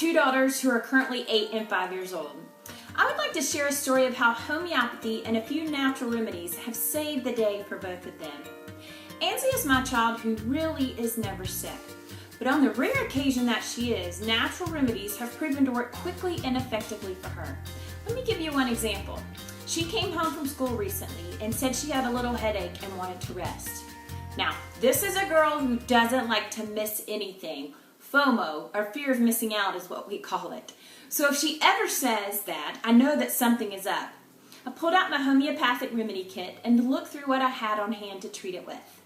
two daughters who are currently 8 and 5 years old. I would like to share a story of how homeopathy and a few natural remedies have saved the day for both of them. Ansley is my child who really is never sick. But on the rare occasion that she is, natural remedies have proven to work quickly and effectively for her. Let me give you one example. She came home from school recently and said she had a little headache and wanted to rest. Now, this is a girl who doesn't like to miss anything. FOMO, or fear of missing out, is what we call it. So if she ever says that, I know that something is up. I pulled out my homeopathic remedy kit and looked through what I had on hand to treat it with.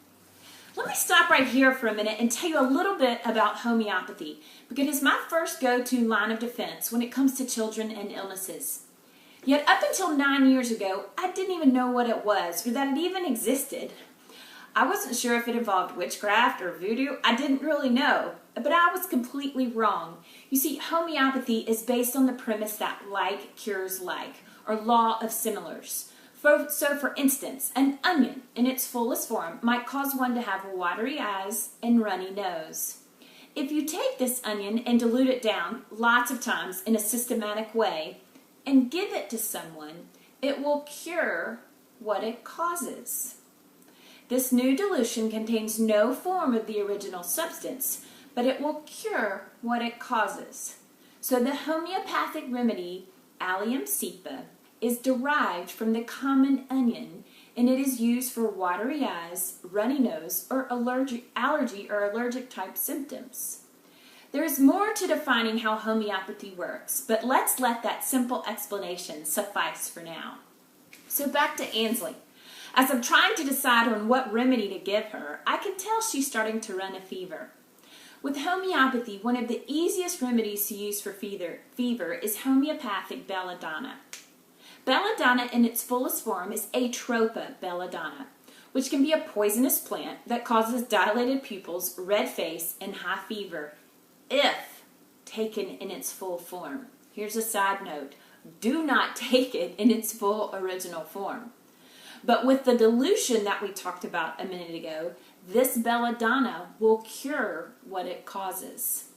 Let me stop right here for a minute and tell you a little bit about homeopathy, because it's my first go-to line of defense when it comes to children and illnesses. Yet up until 9 years ago, I didn't even know what it was or that it even existed. I wasn't sure if it involved witchcraft or voodoo. I didn't really know, but I was completely wrong. You see, homeopathy is based on the premise that like cures like, or law of similars. So for instance, an onion in its fullest form might cause one to have watery eyes and runny nose. If you take this onion and dilute it down lots of times in a systematic way and give it to someone, it will cure what it causes. This new dilution contains no form of the original substance, but it will cure what it causes. So the homeopathic remedy, Allium cepa, is derived from the common onion, and it is used for watery eyes, runny nose, or allergy or allergic type symptoms. There is more to defining how homeopathy works, but let's let that simple explanation suffice for now. So back to Ansley. As I'm trying to decide on what remedy to give her, I can tell she's starting to run a fever. With homeopathy, one of the easiest remedies to use for fever is homeopathic belladonna. Belladonna in its fullest form is Atropa belladonna, which can be a poisonous plant that causes dilated pupils, red face, and high fever if taken in its full form. Here's a side note. Do not take it in its full original form. But with the dilution that we talked about a minute ago, this belladonna will cure what it causes.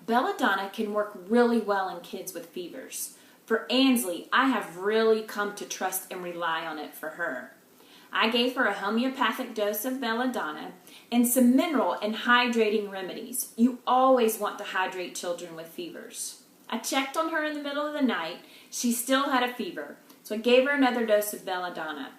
Belladonna can work really well in kids with fevers. For Ansley, I have really come to trust and rely on it for her. I gave her a homeopathic dose of belladonna and some mineral and hydrating remedies. You always want to hydrate children with fevers. I checked on her in the middle of the night. She still had a fever, so I gave her another dose of belladonna.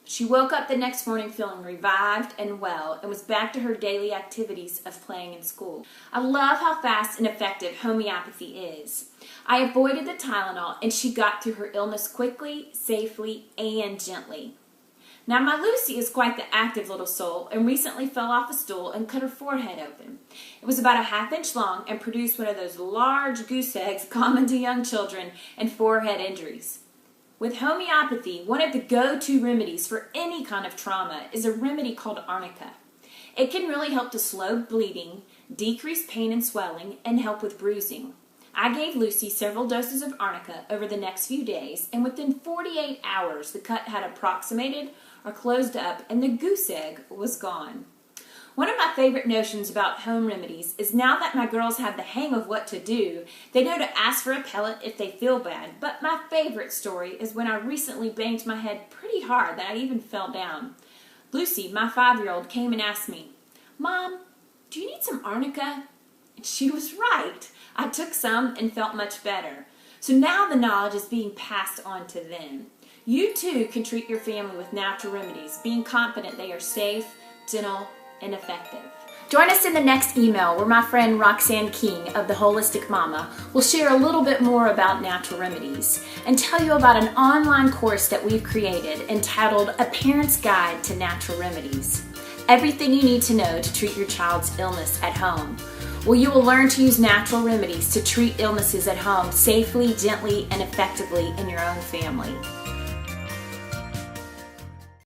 She woke up the next morning feeling revived and well and was back to her daily activities of playing in school. I love how fast and effective homeopathy is. I avoided the Tylenol and she got through her illness quickly, safely, and gently. Now my Lucy is quite the active little soul and recently fell off a stool and cut her forehead open. It was about a ½ inch long and produced one of those large goose eggs common to young children and forehead injuries. With homeopathy, one of the go-to remedies for any kind of trauma is a remedy called arnica. It can really help to slow bleeding, decrease pain and swelling, and help with bruising. I gave Lucy several doses of arnica over the next few days, and within 48 hours the cut had approximated or closed up and the goose egg was gone. One of my favorite notions about home remedies is now that my girls have the hang of what to do, they know to ask for a pellet if they feel bad. But my favorite story is when I recently banged my head pretty hard that I even fell down. Lucy, my 5-year-old, came and asked me, "Mom, do you need some arnica?" And she was right. I took some and felt much better. So now the knowledge is being passed on to them. You too can treat your family with natural remedies, being confident they are safe, gentle, and effective. Join us in the next email where my friend Roxanne King of The Holistic Mama will share a little bit more about natural remedies and tell you about an online course that we've created entitled A Parent's Guide to Natural Remedies. Everything you need to know to treat your child's illness at home. Well, you will learn to use natural remedies to treat illnesses at home safely, gently, and effectively in your own family.